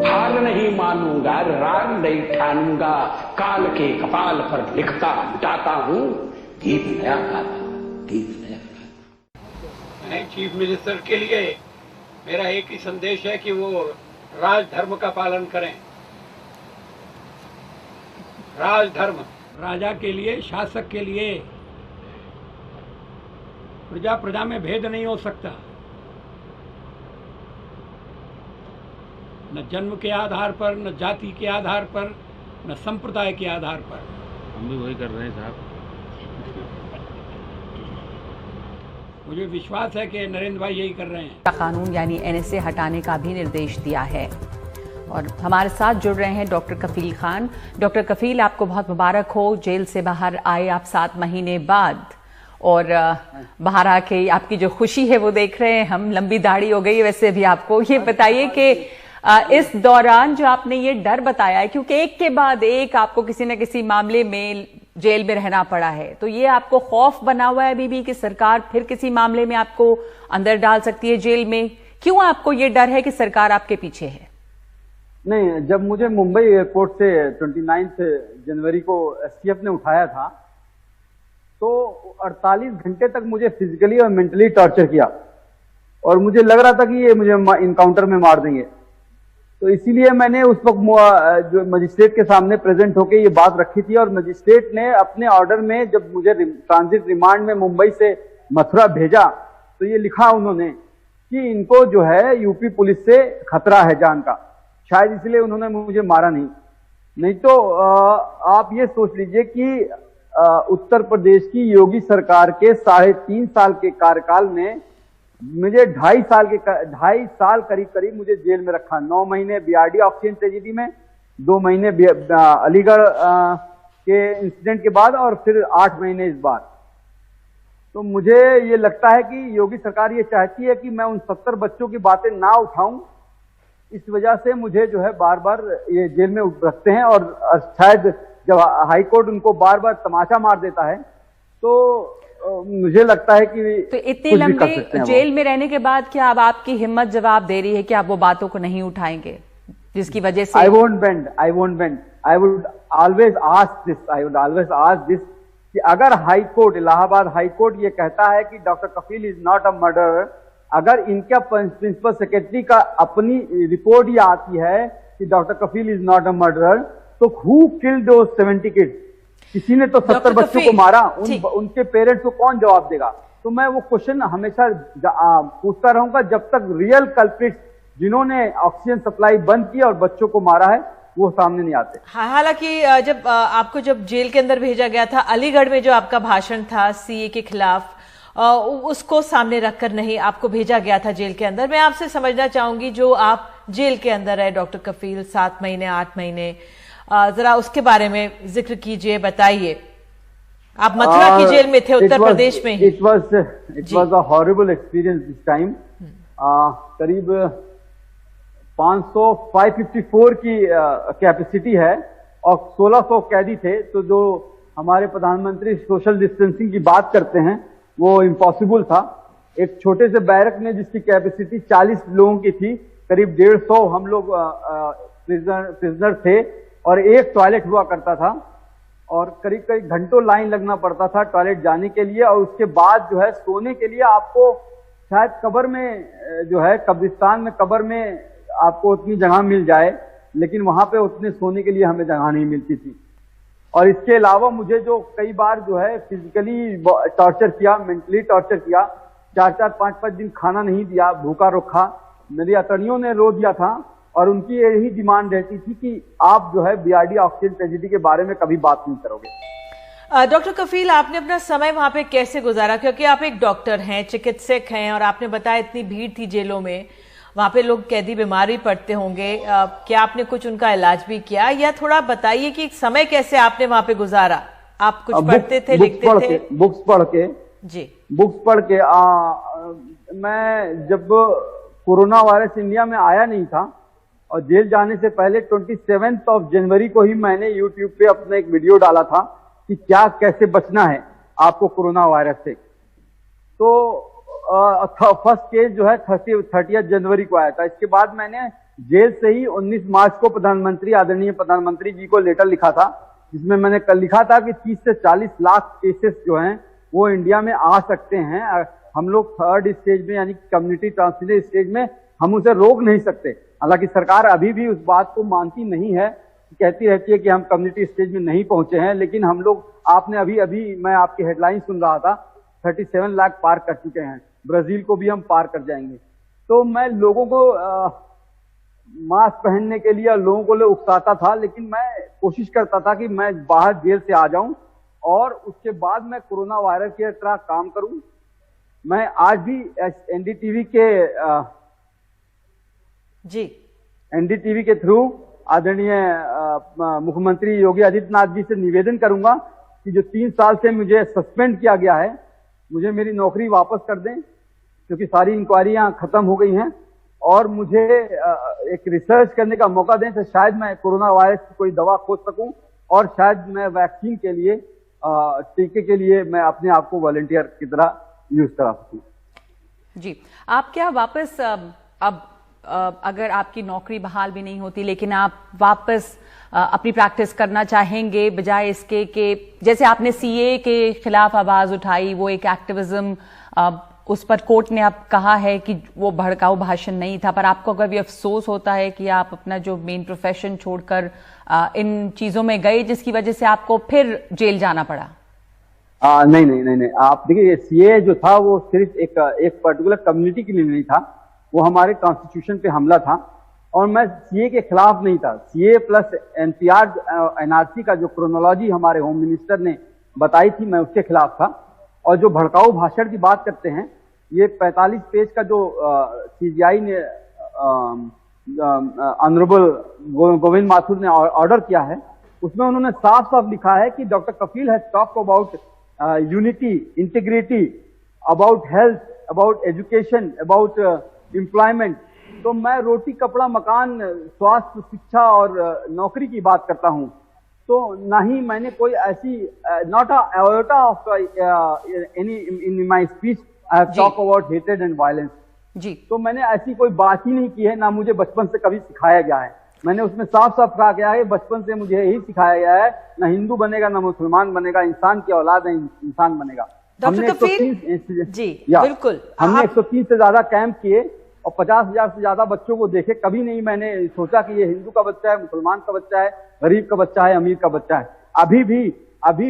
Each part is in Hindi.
हार नहीं मानूंगा, राग नहीं ठानूंगा, काल के कपाल पर लिखता जाता हूं, गीत नया गाता, गीत नया गाता। मैं चीफ मिनिस्टर के लिए मेरा एक ही संदेश है कि वो राजधर्म का पालन करें। राजधर्म, राजा के लिए, शासक के लिए प्रजा प्रजा में भेद नहीं हो सकता। न जन्म के आधार पर, न जाति के आधार पर, न संप्रदाय के आधार पर। हम भी वही कर रहे हैं साहब। मुझे विश्वास है कि नरेंद्र भाई यही कर रहे हैं। कानून यानी एनएसए हटाने का भी निर्देश दिया है। और हमारे साथ जुड़ रहे हैं डॉक्टर कफील खान। डॉक्टर कफील, आपको बहुत मुबारक हो, जेल से बाहर आए आप 7 महीने बाद, और बाहर आके आपकी जो खुशी है वो देख रहे हैं हम। लंबी दाढ़ी हो गई है वैसे भी आपको। ये बताइए कि इस दौरान जो आपने ये डर बताया है, क्योंकि एक के बाद एक आपको किसी न किसी मामले में जेल में रहना पड़ा है, तो ये आपको खौफ बना हुआ है अभी भी कि सरकार फिर किसी मामले में आपको अंदर डाल सकती है जेल में? क्यों आपको ये डर है कि सरकार आपके पीछे है? नहीं, जब मुझे मुंबई एयरपोर्ट से 29 जनवरी को एसटीएफ ने उठाया था तो 48 घंटे तक मुझे फिजिकली और मेंटली टॉर्चर किया और मुझे लग रहा था कि ये मुझे इनकाउंटर में मार देंगे। तो इसीलिए मैंने उस वक्त जो मजिस्ट्रेट के सामने प्रेजेंट होकर ये बात रखी थी और मजिस्ट्रेट ने अपने ऑर्डर में जब मुझे ट्रांजिट रिमांड में मुंबई से मथुरा भेजा तो ये लिखा उन्होंने कि इनको जो है यूपी पुलिस से खतरा है जान का, शायद इसलिए उन्होंने मुझे मारा नहीं तो आप ये सोच लीजिए कि उत्तर प्रदेश की योगी सरकार के 3.5 साल के कार्यकाल में मुझे 2.5 साल करीब मुझे जेल में रखा। 9 महीने बीआरडी ऑक्सीजन ट्रेजेडी में, 2 महीने अलीगढ़ के इंसिडेंट के बाद और फिर 8 महीने इस बार। तो मुझे ये लगता है कि योगी सरकार ये चाहती है कि मैं उन 70 बच्चों की बातें ना उठाऊं, इस वजह से मुझे जो है बार बार ये जेल में रखते हैं। और शायद जब हाई कोर्ट उनको बार बार तमाचा मार देता है तो मुझे लगता है कि तो इतनी लंबी जेल में रहने के बाद क्या अब आपकी हिम्मत जवाब दे रही है कि आप वो बातों को नहीं उठाएंगे जिसकी वजह से? I won't bend. I would always ask this कि अगर high court, Allahabad high court ये कहता है कि doctor Kafeel is not a murderer, अगर इनका प्रिंसिपल सेक्रेटरी का अपनी रिपोर्ट ये आती है कि doctor Kafeel is not a murderer, तो हु किल्ड दोज 70 किड्स? किसी ने तो 70 बच्चों को मारा, उनके पेरेंट्स को कौन जवाब देगा? तो मैं वो क्वेश्चन हमेशा पूछता रहूंगा जब तक रियल कल्प्रिट्स जिन्होंने ऑक्सीजन सप्लाई बंद की और बच्चों को मारा है वो सामने नहीं आते। हालांकि जब आपको जब जेल के अंदर भेजा गया था, अलीगढ़ में जो आपका भाषण था सीए के खिलाफ, उसको सामने रखकर नहीं आपको भेजा गया था जेल के अंदर। मैं आपसे समझना चाहूंगी, जो आप जेल के अंदर है डॉक्टर कफील 7 महीने 8 महीने, जरा उसके बारे में जिक्र कीजिए, बताइए। आप मथुरा की जेल में थे, उत्तर प्रदेश में ही। It was a horrible experience this time. करीब 554 की कैपेसिटी है और 1600 कैदी थे। तो जो हमारे प्रधानमंत्री सोशल डिस्टेंसिंग की बात करते हैं वो इम्पॉसिबल था। एक छोटे से बैरक में जिसकी कैपेसिटी 40 लोगों की थी, करीब 150 हम लोग प्रिजनर थे और एक टॉयलेट हुआ करता था और करीब घंटों लाइन लगना पड़ता था टॉयलेट जाने के लिए। और उसके बाद जो है सोने के लिए आपको शायद कब्र में जो है कब्रिस्तान में कब्र में आपको उतनी जगह मिल जाए, लेकिन वहां पे उतने सोने के लिए हमें जगह नहीं मिलती थी। और इसके अलावा मुझे जो कई बार जो है फिजिकली टॉर्चर किया, मेंटली टॉर्चर किया, 4-4 5-5 दिन खाना नहीं दिया, भूखा रखा। मेरी अटर्नियों ने रो दिया था और उनकी यही डिमांड रहती थी कि आप जो है बीआरडी ऑक्सीजन ट्रेजेडी के बारे में कभी बात नहीं करोगे। डॉक्टर कफील, आपने अपना समय वहां पे कैसे गुजारा? क्योंकि आप एक डॉक्टर हैं, चिकित्सक हैं, और आपने बताया इतनी भीड़ थी जेलों में, वहां पे लोग कैदी बीमार भी पड़ते होंगे। क्या आपने कुछ उनका इलाज भी किया, या थोड़ा बताइए कि समय कैसे आपने वहां पे गुजारा? आप कुछ पढ़ते थे, लिखते थे? बुक्स पढ़ के जी, बुक्स पढ़ के मैं जब कोरोना वायरस इंडिया में आया नहीं था और जेल जाने से पहले 27 जनवरी को ही मैंने यूट्यूब पे अपना एक वीडियो डाला था कि क्या कैसे बचना है आपको कोरोना वायरस से। तो फर्स्ट केस जो है 30 जनवरी को आया था। इसके बाद मैंने जेल से ही 19 मार्च को प्रधानमंत्री, आदरणीय प्रधानमंत्री जी को लेटर लिखा था, जिसमें मैंने कल लिखा था कि 30 से 40 लाख केसेस जो हैं वो इंडिया में आ सकते हैं। हम लोग थर्ड स्टेज में यानी कम्युनिटी ट्रांसमिशन स्टेज में हम उसे रोक नहीं सकते। हालांकि सरकार अभी भी उस बात को मानती नहीं है, कहती रहती है कि हम कम्युनिटी स्टेज में नहीं पहुंचे हैं, लेकिन हम लोग, आपने अभी मैं आपकी हेडलाइन सुन रहा था, 37 लाख पार कर चुके हैं। ब्राजील को भी हम पार कर जाएंगे। तो मैं लोगों को मास्क पहनने के लिए लोगों को उकसाता था, लेकिन मैं कोशिश करता था कि मैं बाहर जेल से आ जाऊं और उसके बाद मैं कोरोना वायरस के तरह काम करूं। मैं आज भी एनडीटीवी के थ्रू आदरणीय मुख्यमंत्री योगी आदित्यनाथ जी से निवेदन करूंगा कि जो 3 साल से मुझे सस्पेंड किया गया है, मुझे मेरी नौकरी वापस कर दें, क्योंकि सारी इंक्वायरियां खत्म हो गई हैं, और मुझे एक रिसर्च करने का मौका दें, तो शायद मैं कोरोना वायरस की कोई दवा खोज सकूं और शायद मैं वैक्सीन के लिए, टीके के लिए मैं अपने आप को वॉलंटियर की तरह यूज करा सकूं। जी, आप क्या वापस अब अगर आपकी नौकरी बहाल भी नहीं होती, लेकिन आप वापस अपनी प्रैक्टिस करना चाहेंगे, बजाय इसके कि जैसे आपने सीए के खिलाफ आवाज उठाई, वो एक एक्टिविज्म, उस पर कोर्ट ने अब कहा है कि वो भड़काऊ भाषण नहीं था, पर आपको अगर भी अफसोस होता है कि आप अपना जो मेन प्रोफेशन छोड़कर इन चीजों में गए, जिसकी वजह से आपको फिर जेल जाना पड़ा? नहीं, आप देखिए, सीए जो था वो सिर्फ एक पर्टिकुलर कम्युनिटी के लिए नहीं था, वो हमारे कॉन्स्टिट्यूशन पे हमला था, और मैं सीए के खिलाफ नहीं था। सीए प्लस एनपीआर एनआरसी का जो क्रोनोलॉजी हमारे होम मिनिस्टर ने बताई थी, मैं उसके खिलाफ था। और जो भड़काऊ भाषण की बात करते हैं, ये 45 पेज का जो सीजीआई ने ऑनरेबल गोविंद माथुर ने ऑर्डर किया है, उसमें उन्होंने साफ साफ लिखा है कि doctor Kafeel has talked about unity, integrity, about health, about education, about employment. तो मैं रोटी, कपड़ा, मकान, स्वास्थ्य, शिक्षा और नौकरी की बात करता हूं। तो ना ही मैंने कोई ऐसी, not a iota of any in my speech I have talk about hatred and violence. जी, तो मैंने ऐसी कोई बात ही नहीं की है, ना मुझे बचपन से कभी सिखाया गया है। मैंने उसमें साफ साफ कहा गया है, बचपन से मुझे यही सिखाया गया है, ना हिंदू बनेगा ना मुसलमान बनेगा, इंसान की औलाद है, इंसान बनेगा। डॉक्टर कफील जी, बिल्कुल, हमने 130 से ज्यादा कैंप किए और 50,000 से ज्यादा बच्चों को देखे। कभी नहीं मैंने सोचा कि ये हिंदू का बच्चा है, मुसलमान का बच्चा है, गरीब का बच्चा है, अमीर का बच्चा है। अभी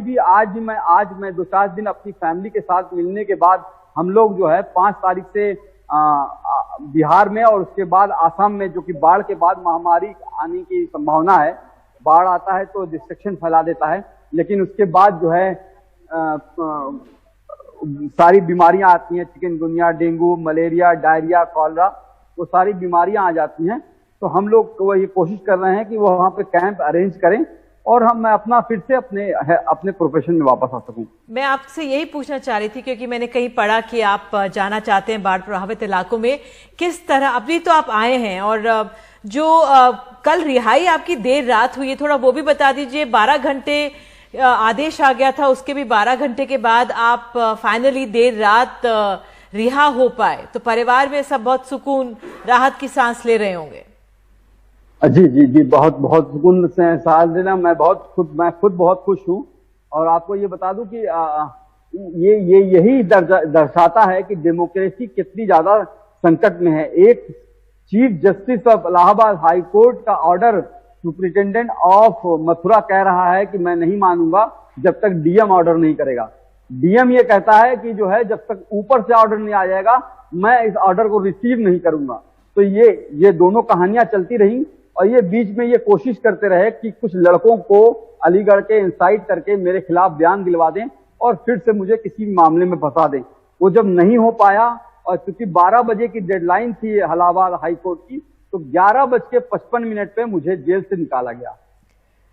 भी आज मैं 2-4 दिन अपनी फैमिली के साथ मिलने के बाद, हम लोग जो है 5 तारीख से बिहार में और उसके बाद आसाम में, जो कि बाढ़ के बाद महामारी आने की संभावना है, बाढ़ आता है तो डिस्ट्रक्शन फैला देता है, लेकिन उसके बाद जो है सारी बीमारियां आती हैं, chikungunya, dengue, malaria, diarrhoea, cholera, वो सारी बीमारियां आ जाती हैं। तो हम लोग ये कोशिश कर रहे हैं कि वो वहां पे कैंप अरेंज करें और मैं अपना फिर से अपने प्रोफेशन में वापस आ सकूं। मैं आपसे यही पूछना चाह रही थी, क्योंकि मैंने कहीं पढ़ा कि आप जाना चाहते हैं बाढ़ प्रभावित इलाकों में, किस तरह अभी तो आप आए हैं, और जो कल रिहाई आपकी देर रात हुई है, थोड़ा वो भी बता दीजिए। 12 घंटे आदेश आ गया था, उसके भी 12 घंटे के बाद आप फाइनली देर रात रिहा हो पाए, तो परिवार में सब बहुत सुकून, राहत की सांस ले रहे होंगे। जी, बहुत सुकून से सांस लेना। मैं खुद बहुत खुश हूँ, और आपको ये बता दूं कि ये यही दर्शाता है कि डेमोक्रेसी कितनी ज्यादा संकट में है। एक chief justice of Allahabad high court का ऑर्डर सुप्रिंटेंडेंट ऑफ मथुरा कह रहा है कि मैं नहीं मानूंगा जब तक डीएम ऑर्डर नहीं करेगा। डीएम ये कहता है कि जो है जब तक ऊपर से ऑर्डर नहीं आ जाएगा मैं इस ऑर्डर को रिसीव नहीं करूंगा। तो ये दोनों कहानियां चलती रही, और ये बीच में ये कोशिश करते रहे कि कुछ लड़कों को अलीगढ़ के इंसाइट करके मेरे खिलाफ बयान दिलवा दें और फिर से मुझे किसी मामले में फंसा दें। वो जब नहीं हो पाया, और क्योंकि 12 बजे की डेडलाइन थी इलाहाबाद हाई कोर्ट की, तो 11:55 पे मुझे जेल से निकाला गया।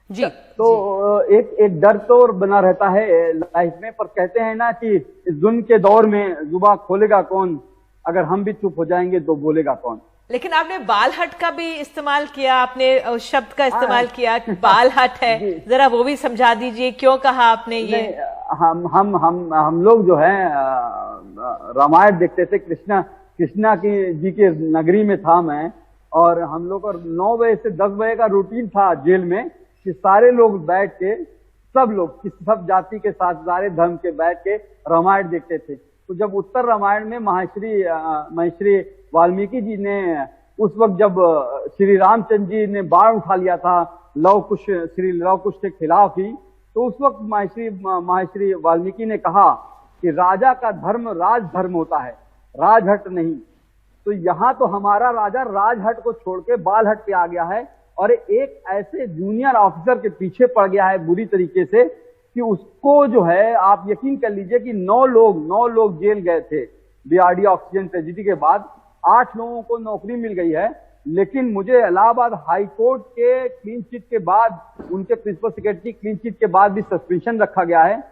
जी, तो एक डर तो बना रहता है लाइफ में, पर कहते हैं ना कि इस जुल्म के दौर में जुबान खोलेगा कौन, अगर हम भी चुप हो जाएंगे तो बोलेगा कौन। लेकिन आपने बाल हट का भी इस्तेमाल किया, आपने उस शब्द का इस्तेमाल किया, बाल हट है, जरा वो भी समझा दीजिए, क्यों कहा आपने ये? हम लोग जो है रामायण देखते थे, कृष्णा की जी के नगरी में था मैं, और हम लोग का 9 बजे से 10 बजे का रूटीन था जेल में कि सारे लोग बैठ के, सब जाति के साथ, सारे धर्म के बैठ के रामायण देखते थे। तो जब उत्तर रामायण में महर्षि वाल्मीकि जी ने उस वक्त जब श्री रामचंद्र जी ने बाण उठा लिया था श्री लव कुश के खिलाफ ही, तो उस वक्त महर्षि वाल्मीकि ने कहा कि राजा का धर्म राजधर्म होता है, राजहट नहीं। तो यहाँ तो हमारा राजा राजहट को छोड़ के बालहट पे आ गया है और एक ऐसे जूनियर ऑफिसर के पीछे पड़ गया है बुरी तरीके से कि उसको जो है, आप यकीन कर लीजिए कि 9 लोग जेल गए थे बीआरडी ऑक्सीजन ट्रेजेडी के बाद। 8 लोगों को नौकरी मिल गई है, लेकिन मुझे इलाहाबाद हाई कोर्ट के क्लीन चिट के बाद, उनके प्रिंसिपल सेक्रेटरी क्लीन चिट के बाद भी सस्पेंशन रखा गया है।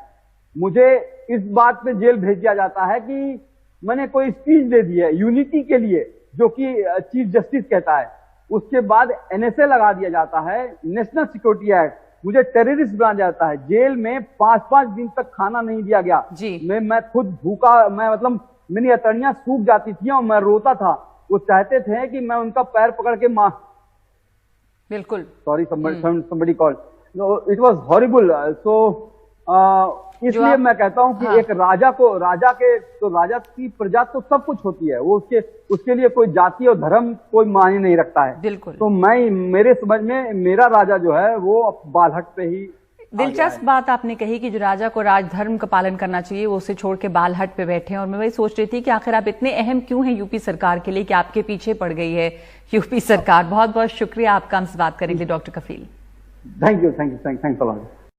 मुझे इस बात पे जेल भेज दिया जाता है कि मैंने कोई स्पीच दे दी है यूनिटी के लिए, जो कि चीफ जस्टिस कहता है। उसके बाद एनएसए लगा दिया जाता है, नेशनल सिक्योरिटी एक्ट, मुझे टेररिस्ट बना जाता है। जेल में 5-5 दिन तक खाना नहीं दिया गया जी। मैं खुद भूखा, मतलब मेरी अतड़ियां सूख जाती थी और मैं रोता था। वो चाहते थे कि मैं उनका पैर पकड़ के बिल्कुल sorry somebody called, it was horrible. So इसलिए मैं कहता हूं कि एक राजा की प्रजा तो सब कुछ होती है, वो उसके लिए कोई जाति और धर्म कोई मायने नहीं रखता है। बिल्कुल। तो मेरे समझ में मेरा राजा जो है वो बालहट पे ही। दिलचस्प बात आपने कही कि जो राजा को राजधर्म का पालन करना चाहिए वो उसे छोड़ के बालहट पे बैठे हैं। और मैं वही सोच रही थी कि आखिर आप इतने अहम क्यों हैं यूपी सरकार के लिए कि आपके पीछे पड़ गई है यूपी सरकार। बहुत बहुत शुक्रिया आपका हमसे बात करने के लिए doctor Kafeel. Thank you a lot.